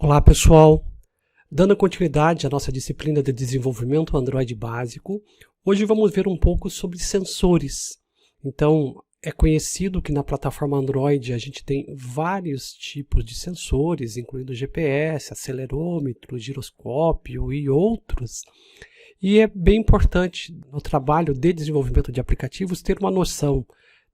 Olá pessoal, dando continuidade à nossa disciplina de desenvolvimento Android básico, hoje vamos ver um pouco sobre sensores. Então, é conhecido que na plataforma Android a gente tem vários tipos de sensores, incluindo GPS, acelerômetro, giroscópio e outros. E é bem importante no trabalho de desenvolvimento de aplicativos ter uma noção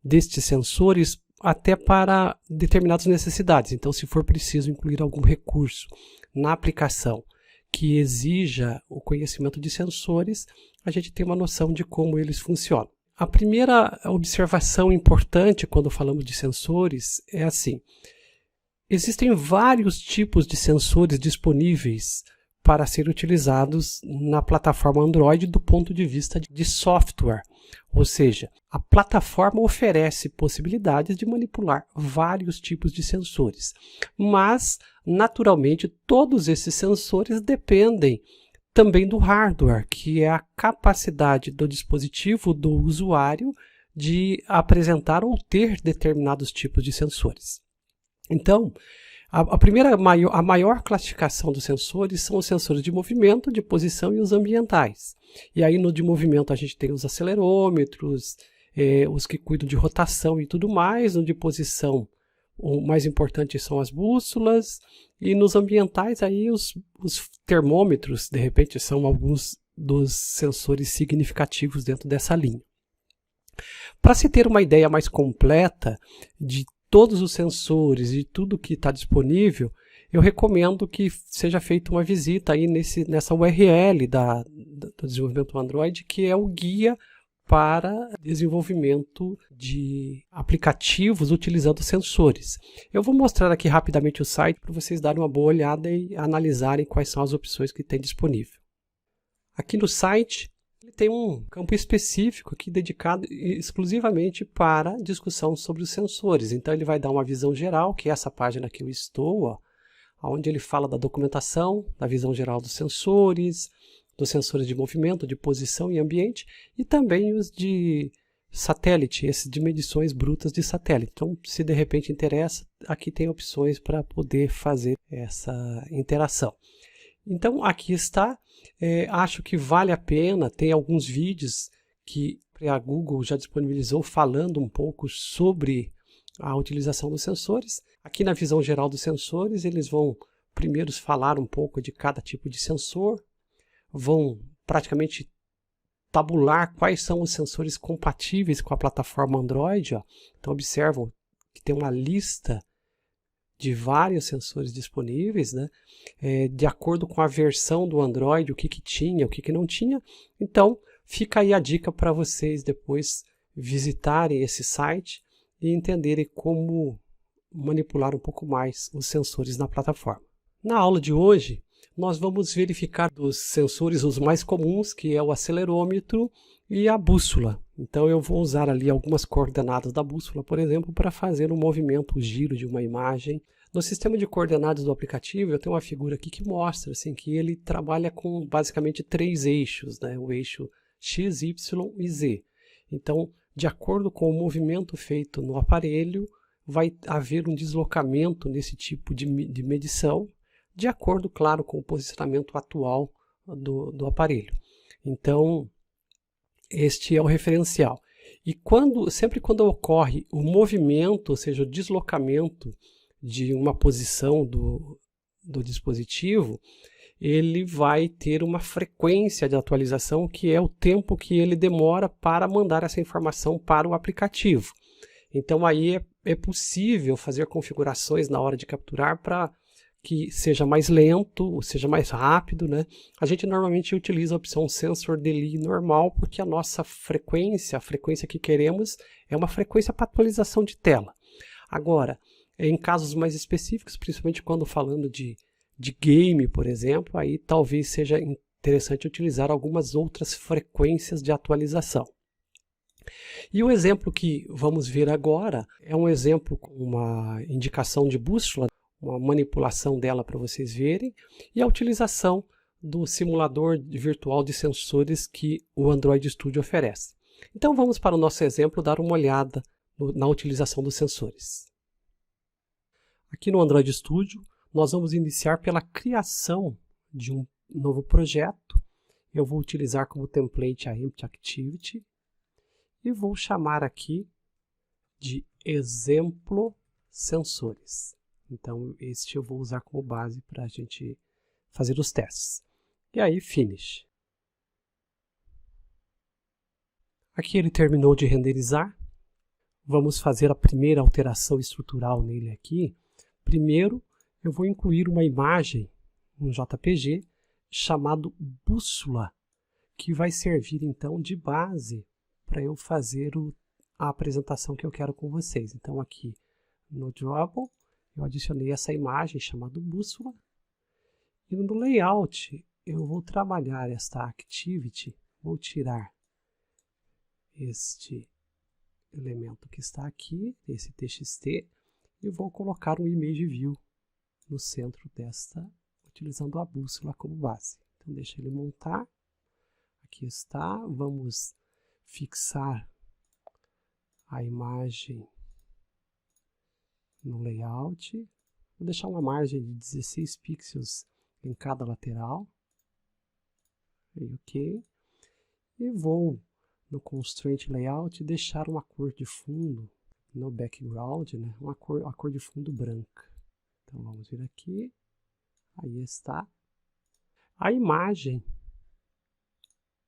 destes sensores até para determinadas necessidades. Então, se for preciso incluir algum recurso na aplicação que exija o conhecimento de sensores, a gente tem uma noção de como eles funcionam. A primeira observação importante quando falamos de sensores é assim: existem vários tipos de sensores disponíveis para serem utilizados na plataforma Android do ponto de vista de software. Ou seja, a plataforma oferece possibilidades de manipular vários tipos de sensores. Mas, naturalmente, todos esses sensores dependem também do hardware, que é a capacidade do dispositivo do usuário de apresentar ou ter determinados tipos de sensores. Então, a maior classificação dos sensores são os sensores de movimento, de posição e os ambientais. E aí no de movimento a gente tem os acelerômetros, os que cuidam de rotação e tudo mais. No de posição, o mais importante são as bússolas. E nos ambientais aí os termômetros, de repente, são alguns dos sensores significativos dentro dessa linha. Para se ter uma ideia mais completa de todos os sensores e tudo que está disponível, eu recomendo que seja feita uma visita aí nessa URL do desenvolvimento Android, que é o guia para desenvolvimento de aplicativos utilizando sensores. Eu vou mostrar aqui rapidamente o site para vocês darem uma boa olhada e analisarem quais são as opções que tem disponível. Aqui no site ele tem um campo específico aqui dedicado exclusivamente para discussão sobre os sensores. Então ele vai dar uma visão geral, que é essa página que eu estou, onde ele fala da documentação, da visão geral dos sensores de movimento, de posição e ambiente, e também os de satélite, esses de medições brutas de satélite. Então, se de repente interessa, aqui tem opções para poder fazer essa interação. Então, aqui está. Acho que vale a pena. Tem alguns vídeos que a Google já disponibilizou falando um pouco sobre a utilização dos sensores. Aqui na visão geral dos sensores, eles vão primeiro falar um pouco de cada tipo de sensor, vão praticamente tabular quais são os sensores compatíveis com a plataforma Android. Então, observam que tem uma lista de vários sensores disponíveis, né? De acordo com a versão do Android, o que tinha, o que não tinha. Então, fica aí a dica para vocês depois visitarem esse site e entenderem como manipular um pouco mais os sensores na plataforma. Na aula de hoje, nós vamos verificar dos sensores os mais comuns, que é o acelerômetro e a bússola. Então eu vou usar ali algumas coordenadas da bússola, por exemplo, para fazer um movimento, o giro de uma imagem. No sistema de coordenadas do aplicativo, eu tenho uma figura aqui que mostra assim, que ele trabalha com basicamente 3 eixos, né? O eixo X, Y e Z. Então, de acordo com o movimento feito no aparelho, vai haver um deslocamento nesse tipo de medição, de acordo, claro, com o posicionamento atual do aparelho. Então, este é o referencial. E sempre quando ocorre o movimento, ou seja, o deslocamento de uma posição do dispositivo, ele vai ter uma frequência de atualização, que é o tempo que ele demora para mandar essa informação para o aplicativo. Então, aí é possível fazer configurações na hora de capturar para que seja mais lento, ou seja mais rápido, né? A gente normalmente utiliza a opção Sensor Delay normal, porque a nossa frequência, a frequência que queremos, é uma frequência para atualização de tela. Agora, em casos mais específicos, principalmente quando falando de game, por exemplo, aí talvez seja interessante utilizar algumas outras frequências de atualização. E o exemplo que vamos ver agora é um exemplo com uma indicação de bússola, uma manipulação dela para vocês verem, e a utilização do simulador virtual de sensores que o Android Studio oferece. Então vamos para o nosso exemplo dar uma olhada na utilização dos sensores. Aqui no Android Studio nós vamos iniciar pela criação de um novo projeto. Eu vou utilizar como template a Empty Activity e vou chamar aqui de exemplo sensores. Então, este eu vou usar como base para a gente fazer os testes. E aí, Finish. Aqui ele terminou de renderizar. Vamos fazer a primeira alteração estrutural nele aqui. Primeiro, eu vou incluir uma imagem, um JPG, chamado bússola, que vai servir então de base para eu fazer a apresentação que eu quero com vocês. Então aqui no Drawable, eu adicionei essa imagem chamada bússola. E no Layout, eu vou trabalhar esta Activity, vou tirar este elemento que está aqui, esse TXT, e vou colocar um Image View no centro desta, utilizando a bússola como base. Então deixa ele montar. Aqui está, vamos fixar a imagem no layout. Vou deixar uma margem de 16 pixels em cada lateral. Ok. E vou no Constraint Layout deixar uma cor de fundo no background, né? Uma cor de fundo branca. Então vamos vir aqui. Aí está. A imagem,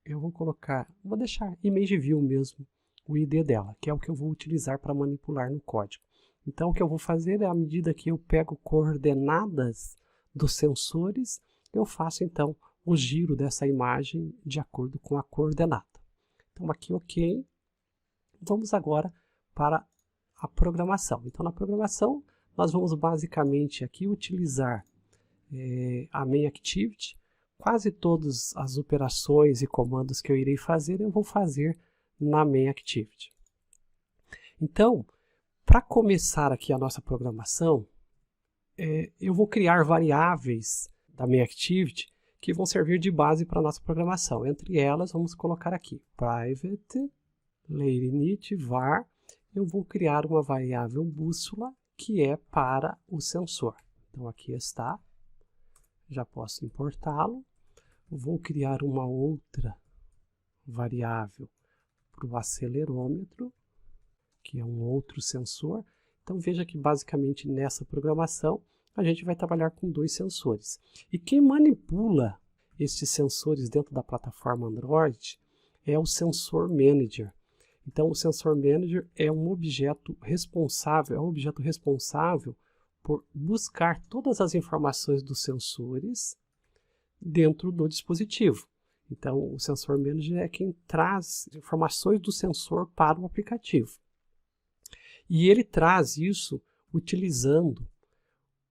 eu vou deixar Image View mesmo, o ID dela, que é o que eu vou utilizar para manipular no código. Então o que eu vou fazer é, à medida que eu pego coordenadas dos sensores, eu faço então o giro dessa imagem de acordo com a coordenada. Então aqui ok. Vamos agora para a programação. Então na programação nós vamos basicamente aqui utilizar a Main Activity. Quase todas as operações e comandos que eu irei fazer, eu vou fazer na Main Activity. Então, para começar aqui a nossa programação, eu vou criar variáveis da Main Activity que vão servir de base para a nossa programação. Entre elas, vamos colocar aqui private layinit var. Eu vou criar uma variável bússola que é para o sensor. Então aqui está. Já posso importá-lo. Vou criar uma outra variável para o acelerômetro, que é um outro sensor. Então veja que basicamente nessa programação a gente vai trabalhar com dois sensores. E quem manipula estes sensores dentro da plataforma Android é o Sensor Manager. Então o Sensor Manager é um objeto responsável, por buscar todas as informações dos sensores dentro do dispositivo. Então o Sensor Manager é quem traz informações do sensor para o aplicativo. E ele traz isso utilizando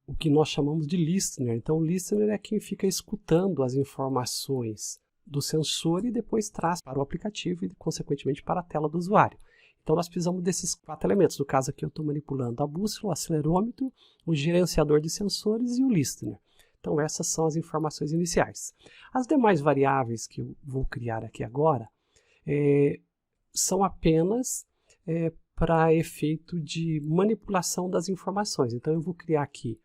o que nós chamamos de listener. Então o listener é quem fica escutando as informações do sensor e depois traz para o aplicativo e consequentemente para a tela do usuário. Então nós precisamos desses 4 elementos. No caso aqui eu estou manipulando a bússola, o acelerômetro, o gerenciador de sensores e o listener. Então essas são as informações iniciais. As demais variáveis que eu vou criar aqui agora são apenas para efeito de manipulação das informações. Então eu vou criar aqui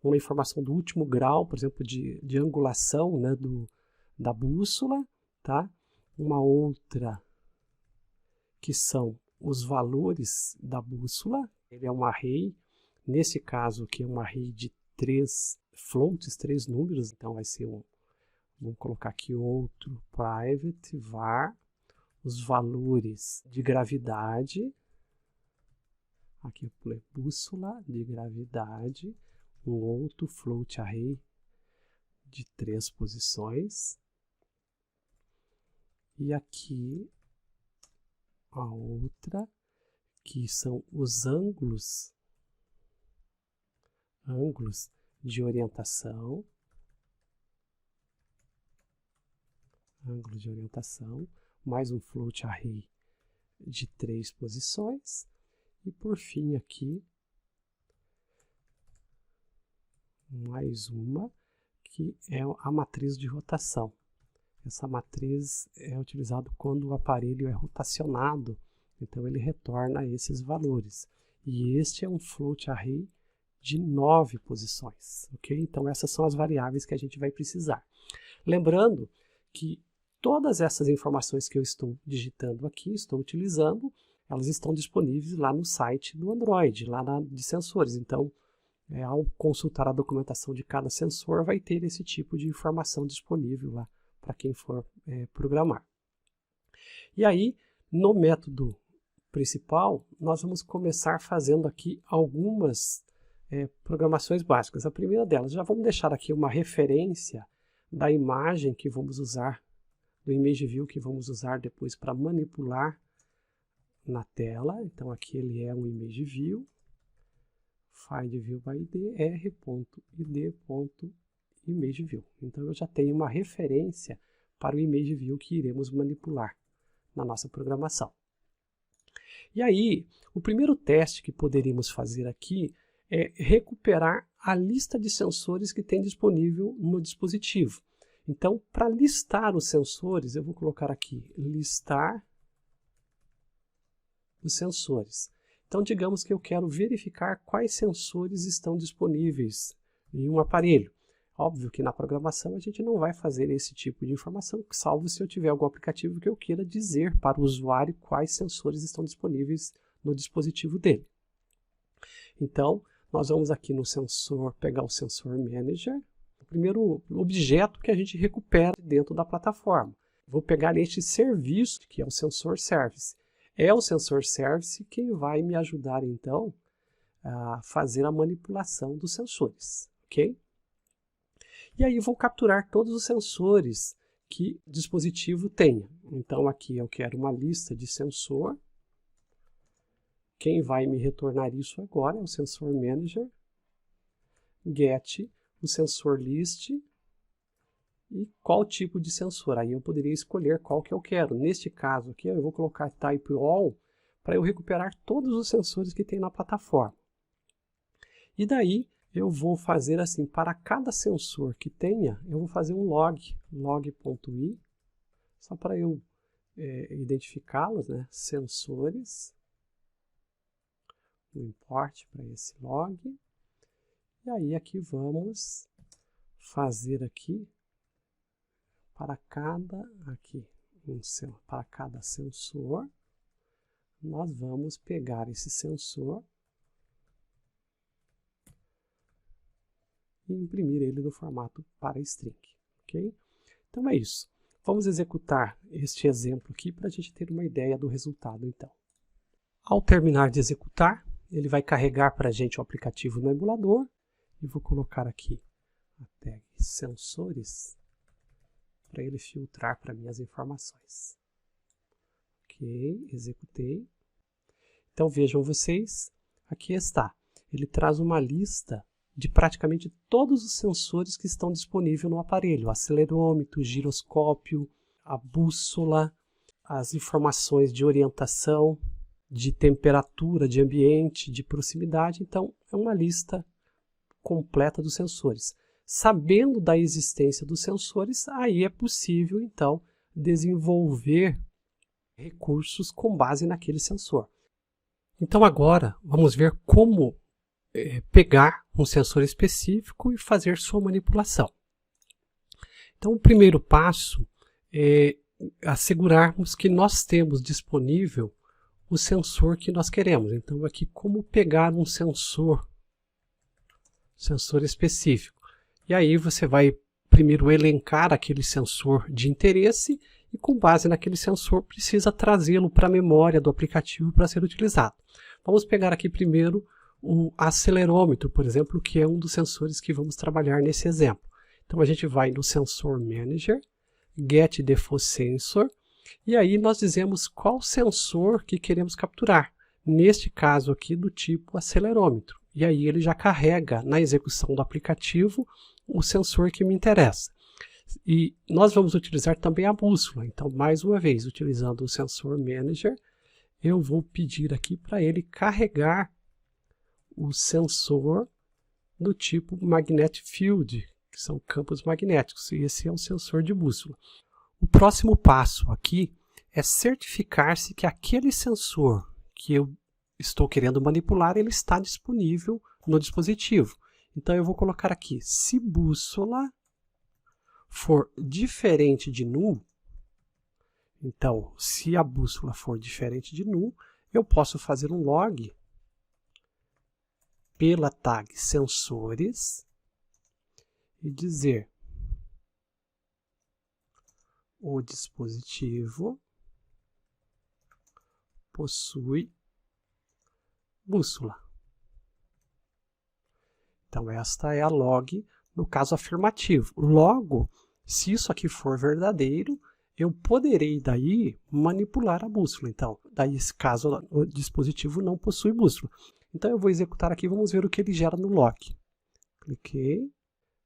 uma informação do último grau, por exemplo, de angulação, né, da bússola, tá? Uma outra que são os valores da bússola. Ele é um array, nesse caso aqui é um array de 3 floats, 3 números, então vai ser vamos colocar aqui outro private var, os valores de gravidade. Aqui eu pulei bússola de gravidade, um outro float array de 3 posições. E aqui a outra, que são os ângulos de orientação. Ângulo de orientação, mais um float array de 3 posições. E por fim aqui, mais uma, que é a matriz de rotação. Essa matriz é utilizada quando o aparelho é rotacionado, então ele retorna esses valores. E este é um float array de 9 posições, ok? Então essas são as variáveis que a gente vai precisar. Lembrando que todas essas informações que eu estou digitando aqui, estou utilizando, elas estão disponíveis lá no site do Android, lá de sensores. Então, ao consultar a documentação de cada sensor, vai ter esse tipo de informação disponível lá para quem for programar. E aí, no método principal, nós vamos começar fazendo aqui algumas programações básicas. A primeira delas, já vamos deixar aqui uma referência da imagem que vamos usar, do Image View que vamos usar depois para manipular na tela. Então aqui ele é um Image View, Find View by ID, r.id.Image View. Então eu já tenho uma referência para o Image View que iremos manipular na nossa programação. E aí, o primeiro teste que poderíamos fazer aqui é recuperar a lista de sensores que tem disponível no dispositivo. Então, para listar os sensores, eu vou colocar aqui, listar os sensores. Então, digamos que eu quero verificar quais sensores estão disponíveis em um aparelho. Óbvio que na programação a gente não vai fazer esse tipo de informação, salvo se eu tiver algum aplicativo que eu queira dizer para o usuário quais sensores estão disponíveis no dispositivo dele. Então, nós vamos aqui no sensor, pegar o Sensor Manager, o primeiro objeto que a gente recupera dentro da plataforma. Vou pegar este serviço, que é o Sensor Service. É o Sensor Service quem vai me ajudar, então, a fazer a manipulação dos sensores, ok? E aí vou capturar todos os sensores que o dispositivo tenha. Então aqui eu quero uma lista de sensor. Quem vai me retornar isso agora é o Sensor Manager, get o sensor list e qual tipo de sensor. Aí eu poderia escolher qual que eu quero. Neste caso aqui eu vou colocar Type All para eu recuperar todos os sensores que tem na plataforma. E daí eu vou fazer assim, para cada sensor que tenha, eu vou fazer um log.i, só para eu identificá-los, né? Sensores, um import para esse log. E aí aqui vamos fazer aqui para cada sensor, nós vamos pegar esse sensor e imprimir ele no formato para string, ok? Então é isso. Vamos executar este exemplo aqui para a gente ter uma ideia do resultado, então. Ao terminar de executar, ele vai carregar para a gente o aplicativo no emulador. E vou colocar aqui a tag sensores para ele filtrar para mim as informações. Ok, executei. Então vejam vocês, aqui está. Ele traz uma lista de praticamente todos os sensores que estão disponíveis no aparelho. O acelerômetro, o giroscópio, a bússola, as informações de orientação, de temperatura, de ambiente, de proximidade. Então é uma lista completa dos sensores. Sabendo da existência dos sensores, aí é possível, então, desenvolver recursos com base naquele sensor. Então agora, vamos ver como pegar um sensor específico e fazer sua manipulação. Então o primeiro passo é assegurarmos que nós temos disponível o sensor que nós queremos. Então aqui, como pegar um sensor específico. E aí você vai primeiro elencar aquele sensor de interesse e com base naquele sensor precisa trazê-lo para a memória do aplicativo para ser utilizado. Vamos pegar aqui primeiro o acelerômetro, por exemplo, que é um dos sensores que vamos trabalhar nesse exemplo. Então a gente vai no Sensor Manager, Get Default Sensor, e aí nós dizemos qual sensor que queremos capturar. Neste caso aqui do tipo acelerômetro. E aí ele já carrega na execução do aplicativo o sensor que me interessa. E nós vamos utilizar também a bússola. Então, mais uma vez, utilizando o Sensor Manager, eu vou pedir aqui para ele carregar o sensor do tipo Magnetic Field, que são campos magnéticos. E esse é o sensor de bússola. O próximo passo aqui é certificar-se que aquele sensor que eu estou querendo manipular, ele está disponível no dispositivo. Então eu vou colocar aqui, se bússola for diferente de null, então se a bússola for diferente de null, eu posso fazer um log pela tag sensores e dizer o dispositivo possui bússola. Então esta é a log no caso afirmativo. Logo, se isso aqui for verdadeiro, eu poderei daí manipular a bússola. Então, daí caso o dispositivo não possui bússola. Então eu vou executar aqui, vamos ver o que ele gera no log. Cliquei,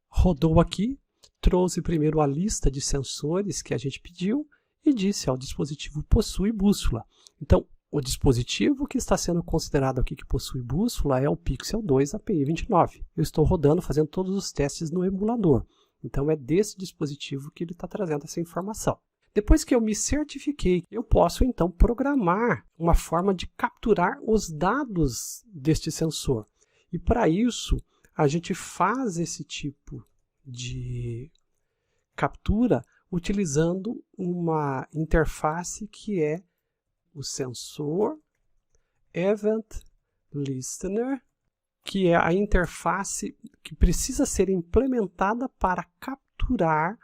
rodou aqui, trouxe primeiro a lista de sensores que a gente pediu e disse, ó, o dispositivo possui bússola. Então, o dispositivo que está sendo considerado aqui que possui bússola é o Pixel 2 API 29. Eu estou rodando, fazendo todos os testes no emulador. Então, é desse dispositivo que ele está trazendo essa informação. Depois que eu me certifiquei, eu posso então programar uma forma de capturar os dados deste sensor. E para isso, a gente faz esse tipo de captura utilizando uma interface que é o sensor Event Listener, que é a interface que precisa ser implementada para capturar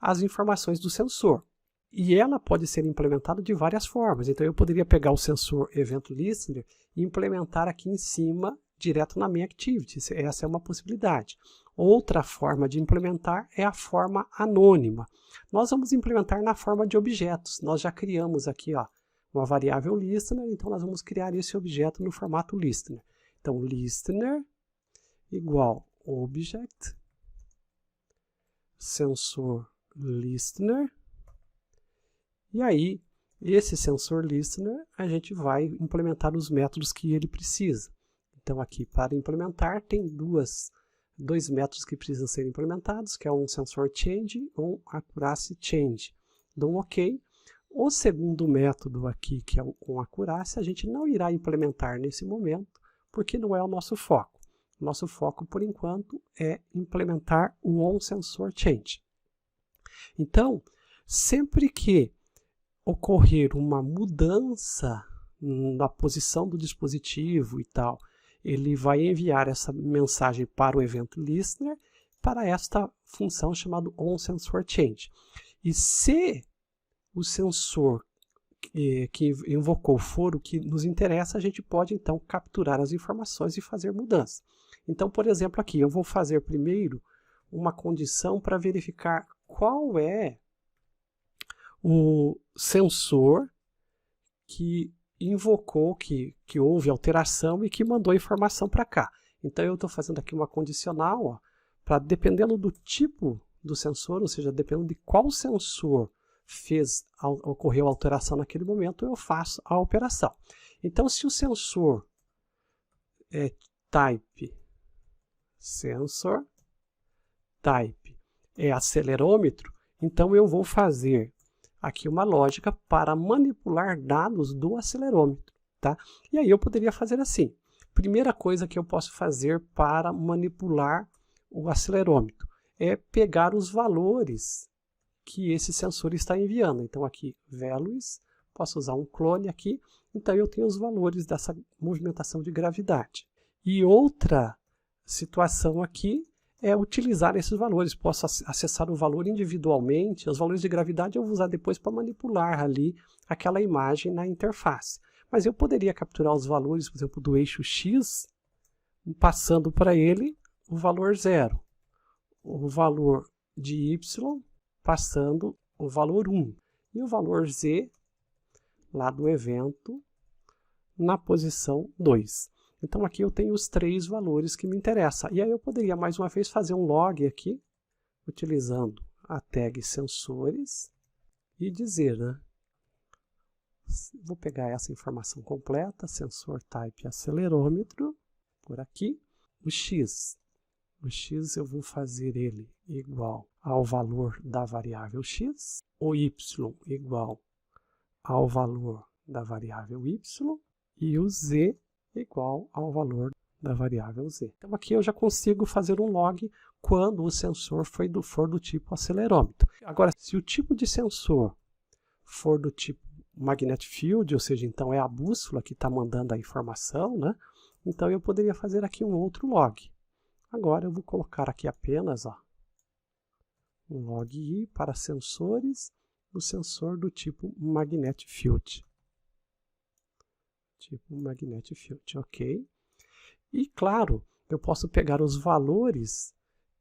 as informações do sensor. E ela pode ser implementada de várias formas. Então eu poderia pegar o sensor Event Listener e implementar aqui em cima direto na minha Activity. Essa é uma possibilidade. Outra forma de implementar é a forma anônima. Nós vamos implementar na forma de objetos. Nós já criamos aqui, ó, uma variável listener, então nós vamos criar esse objeto no formato listener. Então, listener igual object, sensor listener, e aí, esse sensor listener, a gente vai implementar os métodos que ele precisa. Então, aqui, para implementar, tem dois métodos que precisam ser implementados, que é um sensor change e um accuracy change. Dou um OK. O segundo método aqui, que é o accuracy, a gente não irá implementar nesse momento, porque não é o nosso foco. O nosso foco, por enquanto, é implementar o onSensorChange. Então, sempre que ocorrer uma mudança na posição do dispositivo e tal, ele vai enviar essa mensagem para o Event Listener, para esta função chamada onSensorChange. E se o sensor que invocou for o que nos interessa, a gente pode então capturar as informações e fazer mudança. Então, por exemplo, aqui eu vou fazer primeiro uma condição para verificar qual é o sensor que invocou, que houve alteração e que mandou a informação para cá. Então eu estou fazendo aqui uma condicional, para dependendo do tipo do sensor, ou seja, dependendo de qual sensor ocorreu a alteração naquele momento, eu faço a operação. Então, se o sensor é type sensor, type é acelerômetro, então eu vou fazer aqui uma lógica para manipular dados do acelerômetro, tá? E aí eu poderia fazer assim. Primeira coisa que eu posso fazer para manipular o acelerômetro é pegar os valores que esse sensor está enviando. Então aqui, values, posso usar um clone aqui, então eu tenho os valores dessa movimentação de gravidade. E outra situação aqui é utilizar esses valores. Posso acessar o valor individualmente, os valores de gravidade eu vou usar depois para manipular ali aquela imagem na interface. Mas eu poderia capturar os valores, por exemplo, do eixo X, passando para ele o valor 0, o valor de Y, passando o valor 1 e o valor Z lá do evento na posição 2. Então aqui eu tenho os 3 valores que me interessam. E aí eu poderia mais uma vez fazer um log aqui, utilizando a tag sensores e dizer, né? Vou pegar essa informação completa, sensor type acelerômetro, por aqui, o X. O X eu vou fazer ele igual ao valor da variável X, o Y igual ao valor da variável Y e o Z igual ao valor da variável z. Então aqui eu já consigo fazer um log quando o sensor for do tipo acelerômetro. Agora, se o tipo de sensor for do tipo magnetic field, ou seja, então é a bússola que está mandando a informação, né? Então eu poderia fazer aqui um outro log. Agora eu vou colocar aqui apenas um log i para sensores, o sensor do tipo magnetic field. Tipo magnetic field, ok. E claro, eu posso pegar os valores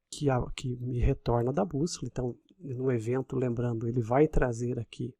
que me retorna da bússola. Então, no evento, lembrando, ele vai trazer aqui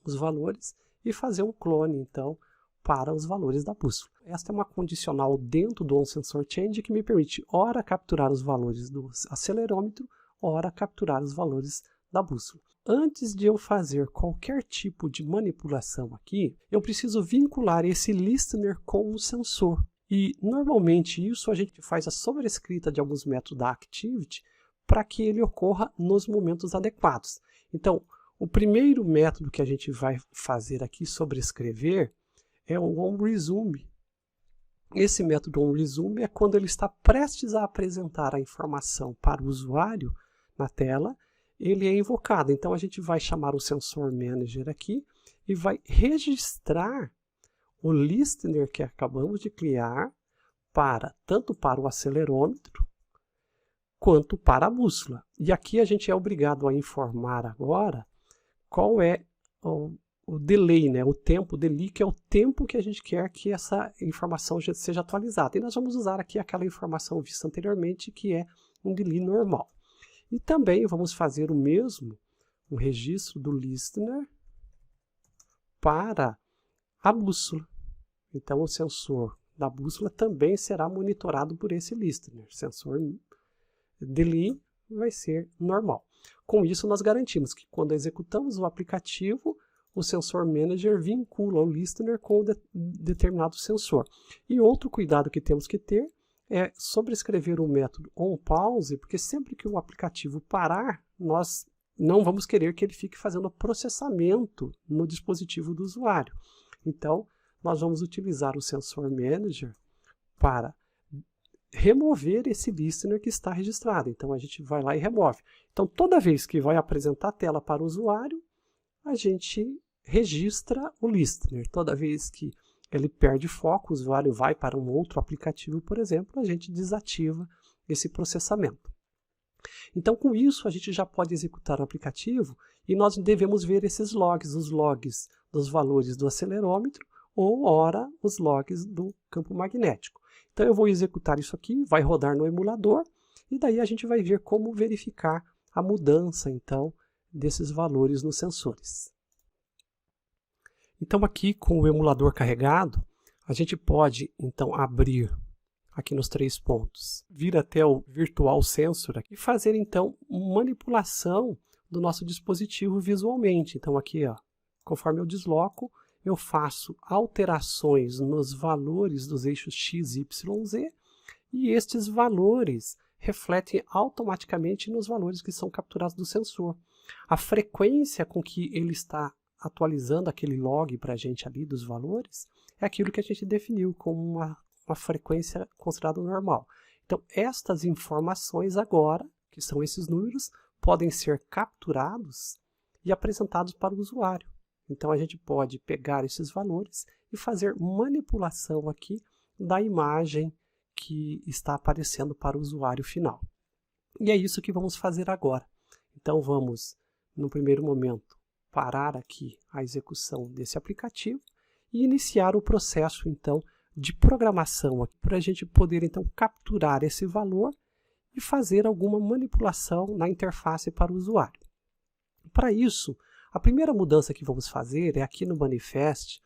os valores e fazer um clone, então, para os valores da bússola. Esta é uma condicional dentro do onSensorChange que me permite, ora, capturar os valores do acelerômetro, ora, capturar os valores da bússola. Antes de eu fazer qualquer tipo de manipulação aqui, eu preciso vincular esse listener com o sensor. E, normalmente, isso a gente faz a sobrescrita de alguns métodos da Activity para que ele ocorra nos momentos adequados. Então, o primeiro método que a gente vai fazer aqui sobrescrever é o onResume. Esse método onResume é quando ele está prestes a apresentar a informação para o usuário na tela, ele é invocado. Então, a gente vai chamar o Sensor Manager aqui e vai registrar o listener que acabamos de criar tanto para o acelerômetro quanto para a bússola. E aqui a gente é obrigado a informar agora qual é o delay, né? O tempo delay, que é o tempo que a gente quer que essa informação seja atualizada. E nós vamos usar aqui aquela informação vista anteriormente, que é um delay normal. E também vamos fazer o mesmo, um registro do listener para a bússola. Então, o sensor da bússola também será monitorado por esse listener. Sensor delay vai ser normal. Com isso, nós garantimos que quando executamos o aplicativo, o Sensor Manager vincula o listener com determinado sensor. E outro cuidado que temos que ter é sobrescrever o método onPause, porque sempre que o aplicativo parar, nós não vamos querer que ele fique fazendo processamento no dispositivo do usuário. Então, nós vamos utilizar o Sensor Manager para remover esse listener que está registrado. Então, a gente vai lá e remove. Então, toda vez que vai apresentar a tela para o usuário, a gente registra o listener. Toda vez que ele perde foco, o usuário vai para um outro aplicativo, por exemplo, a gente desativa esse processamento. Então, com isso, a gente já pode executar o aplicativo e nós devemos ver esses logs, os logs dos valores do acelerômetro ou, ora, os logs do campo magnético. Então, eu vou executar isso aqui, vai rodar no emulador e daí a gente vai ver como verificar a mudança, então, desses valores nos sensores. Então, aqui com o emulador carregado, a gente pode, então, abrir aqui nos 3 pontos, vir até o Virtual Sensor aqui, e fazer, então, manipulação do nosso dispositivo visualmente. Então, aqui, ó, conforme eu desloco, eu faço alterações nos valores dos eixos X, Y, Z, e estes valores refletem automaticamente nos valores que são capturados do sensor. A frequência com que ele está atualizando aquele log para a gente ali dos valores é aquilo que a gente definiu como uma frequência considerada normal. Então, estas informações agora, que são esses números, podem ser capturados e apresentados para o usuário. Então, a gente pode pegar esses valores e fazer manipulação aqui da imagem que está aparecendo para o usuário final. E é isso que vamos fazer agora. Então, vamos, no primeiro momento, parar aqui a execução desse aplicativo e iniciar o processo, então, de programação aqui, para a gente poder, então, capturar esse valor e fazer alguma manipulação na interface para o usuário. Para isso, a primeira mudança que vamos fazer é aqui no Manifest,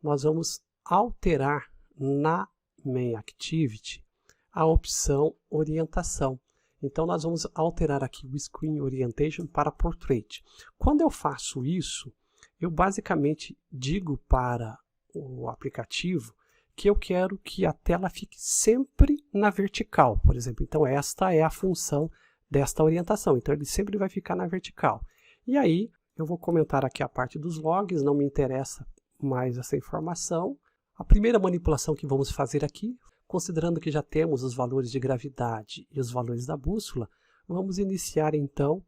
nós vamos alterar na Main Activity a opção Orientação. Então, nós vamos alterar aqui o Screen Orientation para Portrait. Quando eu faço isso, eu basicamente digo para o aplicativo que eu quero que a tela fique sempre na vertical, por exemplo. Então, esta é a função desta orientação. Então, ele sempre vai ficar na vertical. E aí, eu vou comentar aqui a parte dos logs, não me interessa mais essa informação. A primeira manipulação que vamos fazer aqui, Considerando que já temos os valores de gravidade e os valores da bússola, vamos iniciar então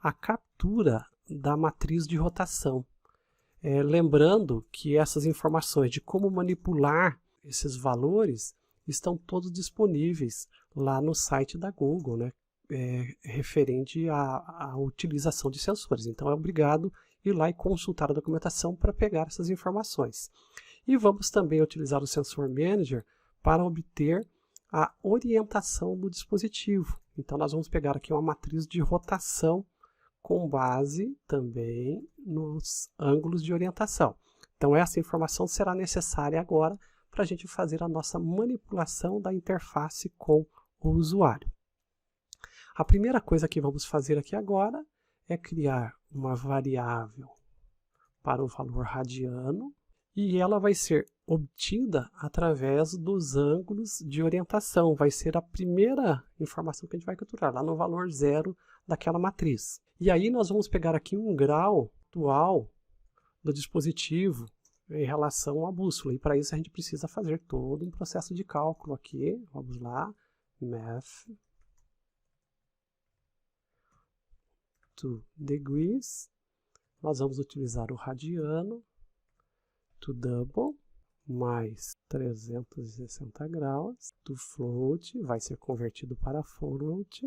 a captura da matriz de rotação. Lembrando que essas informações de como manipular esses valores estão todos disponíveis lá no site da Google, né? Referente à utilização de sensores. Então é obrigado ir lá e consultar a documentação para pegar essas informações. E vamos também utilizar o Sensor Manager para obter a orientação do dispositivo. Então nós vamos pegar aqui uma matriz de rotação com base também nos ângulos de orientação. Então essa informação será necessária agora para a gente fazer a nossa manipulação da interface com o usuário. A primeira coisa que vamos fazer aqui agora é criar uma variável para o valor radiano e ela vai ser obtida através dos ângulos de orientação. Vai ser a primeira informação que a gente vai capturar, lá no valor 0 daquela matriz. E aí nós vamos pegar aqui um grau atual do dispositivo em relação à bússola. E para isso a gente precisa fazer todo um processo de cálculo aqui. Vamos lá, Math to degrees. Nós vamos utilizar o radiano, to double, mais 360 graus, to float, vai ser convertido para float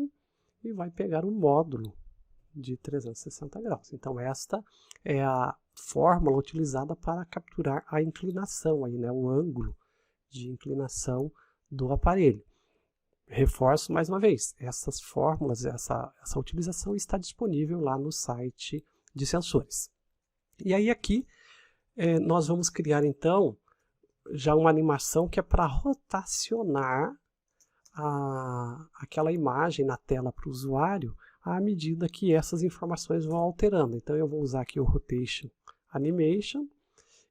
e vai pegar um módulo de 360 graus. Então esta é a fórmula utilizada para capturar a inclinação, aí, né, o ângulo de inclinação do aparelho. Reforço mais uma vez, essas fórmulas, essa utilização está disponível lá no site de sensores. E aí aqui nós vamos criar então já uma animação que é para rotacionar aquela imagem na tela para o usuário à medida que essas informações vão alterando. Então eu vou usar aqui o Rotation Animation,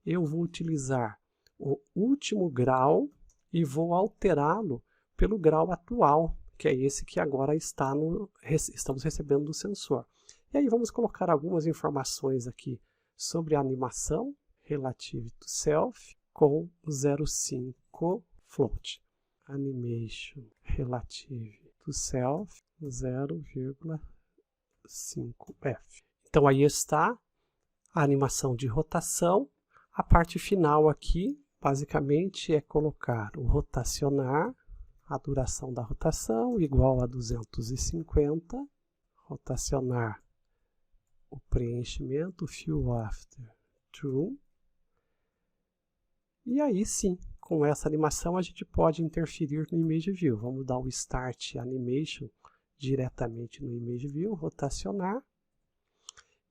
eu vou utilizar o último grau e vou alterá-lo pelo grau atual, que é esse que agora estamos recebendo do sensor. E aí vamos colocar algumas informações aqui sobre a animação Relative to Self com 0,5 float. Animation Relative to Self 0,5F. Então aí está a animação de rotação. A parte final aqui, basicamente, é colocar o rotacionar, a duração da rotação igual a 250, rotacionar o preenchimento, fill after true. E aí sim, com essa animação a gente pode interferir no Image View. Vamos dar o Start Animation diretamente no Image View, rotacionar.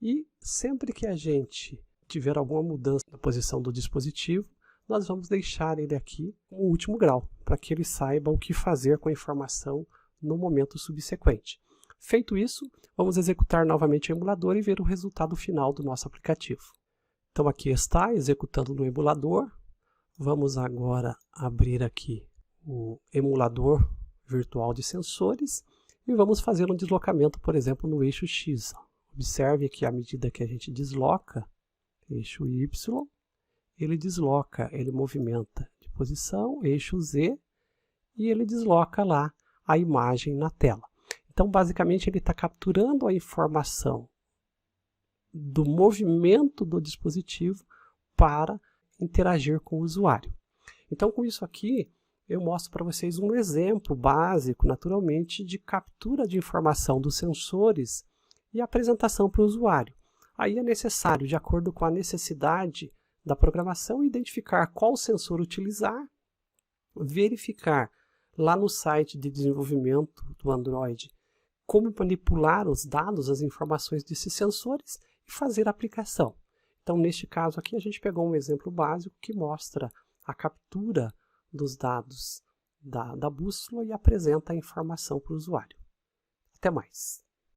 E sempre que a gente tiver alguma mudança na posição do dispositivo, nós vamos deixar ele aqui no último grau, para que ele saiba o que fazer com a informação no momento subsequente. Feito isso, vamos executar novamente o emulador e ver o resultado final do nosso aplicativo. Então aqui está, executando no emulador. Vamos agora abrir aqui o emulador virtual de sensores e vamos fazer um deslocamento, por exemplo, no eixo X. Observe que à medida que a gente desloca eixo Y, ele desloca, ele movimenta de posição, eixo Z, e ele desloca lá a imagem na tela. Então, basicamente, ele está capturando a informação do movimento do dispositivo para interagir com o usuário. Então, com isso aqui, eu mostro para vocês um exemplo básico, naturalmente, de captura de informação dos sensores e apresentação para o usuário. Aí é necessário, de acordo com a necessidade da programação, identificar qual sensor utilizar, verificar lá no site de desenvolvimento do Android como manipular os dados, as informações desses sensores e fazer a aplicação. Então, neste caso aqui, a gente pegou um exemplo básico que mostra a captura dos dados da bússola e apresenta a informação para o usuário. Até mais!